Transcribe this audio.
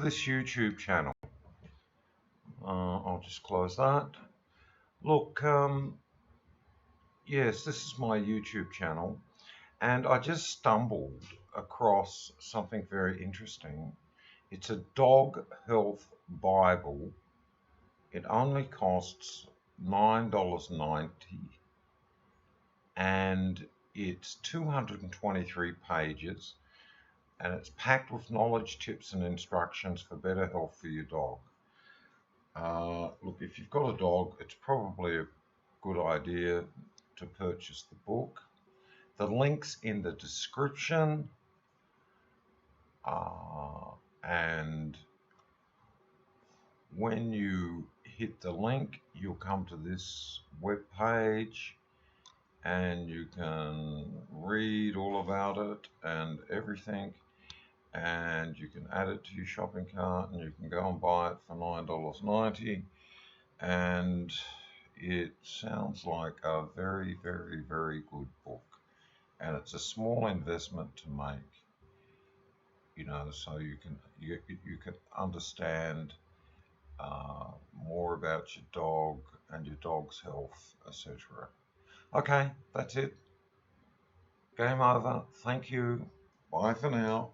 this YouTube channel. I'll just close that. Look, yes, this is my YouTube channel, and I just stumbled across something very interesting. It's a dog health Bible. It only costs $9.90, and it's 223 pages, and it's packed with knowledge, tips, and instructions for better health for your dog. Look, if you've got a dog, it's probably a good idea to purchase the book. The link's in the description, and when you hit the link, you'll come to this web page, and you can read all about it and everything, and you can add it to your shopping cart, and you can go and buy it for $9.90. And it sounds like a very, very, very good book, and it's a small investment to make, so you can understand more about your dog and your dog's health, etc. Okay, that's it. Game over. Thank you. Bye for now.